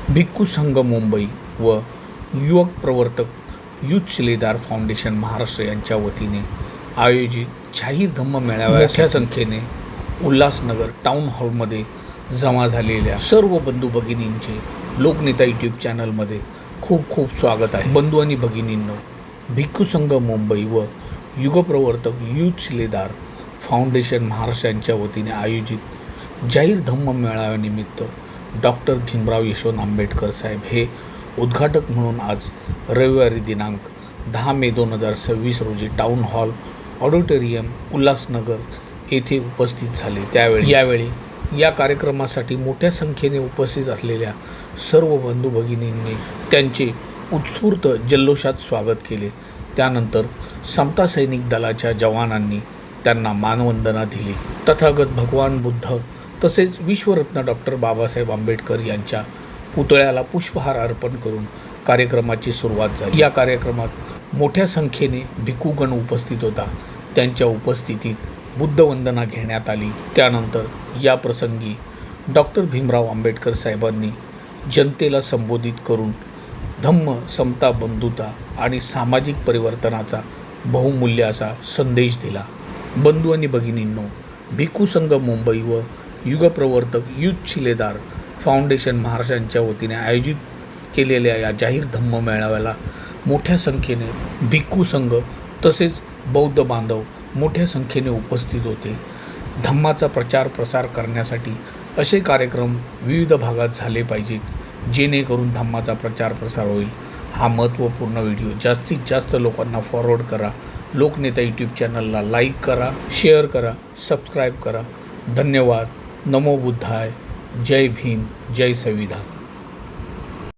भिक्खू संघ मुंबई व युवक प्रवर्तक यूथ शिलेदार फाउंडेशन महाराष्ट्र यांच्या वतीने आयोजित जाहीर धम्म मेळाव्यात मोठ्या संख्येने उल्हासनगर टाउन हॉलमध्ये जमा झालेल्या सर्व बंधू भगिनींचे लोकनेता यूट्यूब चॅनलमध्ये खूप खूप स्वागत आहे. बंधू आणि भगिनींनो, भिक्खू संघ मुंबई व युगप्रवर्तक यूथ शिलेदार फाउंडेशन महाराष्ट्र यांच्या वतीने आयोजित जाहीर धम्म मेळाव्यानिमित्त डॉक्टर भीमराव यशवंत आंबेडकर साहेब हे उद्घाटक म्हणून आज रविवारी दिनांक 10 मे 2026 रोजी टाउन हॉल ऑडिटोरियम उल्हासनगर येथे उपस्थित झाले. यावेळी या कार्यक्रमासाठी मोठ्या संख्येने उपस्थित असलेल्या सर्व बंधू भगिनींनी त्यांचे उत्स्फूर्त जल्लोषात स्वागत केले. त्यानंतर समता सैनिक दलाच्या जवानांनी त्यांना मानवंदना दिली. तथागत भगवान बुद्ध तसेच विश्वरत्न डॉक्टर बाबासाहेब आंबेडकर यांच्या पुतळ्याला पुष्पहार अर्पण करून कार्यक्रमाची सुरुवात झाली. या कार्यक्रमात मोठ्या संख्येने भिक्खूगण उपस्थित होता. त्यांच्या उपस्थितीत बुद्धवंदना घेण्यात आली. त्यानंतर या प्रसंगी डॉक्टर भीमराव आंबेडकर साहेबांनी जनतेला संबोधित करून धम्म, समता, बंधुता आणि सामाजिक परिवर्तनाचा बहुमूल्य असा संदेश दिला. बंधू आणि भगिनींनो, भिक्खू संघ मुंबई व युगप्रवर्तक यूथ शिलेदार फाउंडेशन महाराष्ट्रांच्या वतीने आयोजित केलेल्या या जाहीर धम्म मेळाव्याला मोठ्या संख्येने भिक्खू संघ तसेच बौद्ध बांधव मोठ्या संख्येने उपस्थित होते. धम्माचा प्रचार प्रसार करण्यासाठी असे कार्यक्रम विविध भागात झाले पाहिजेत, जेणेकरून धम्माचा प्रचार प्रसार होईल. हा महत्त्वपूर्ण व्हिडिओ जास्तीत जास्त लोकांना फॉरवर्ड करा. लोकनेता यूट्यूब चॅनलला लाईक करा, शेअर करा, सबस्क्राईब करा. धन्यवाद. नमो बुद्धाय. जय भीम, जय संविधान.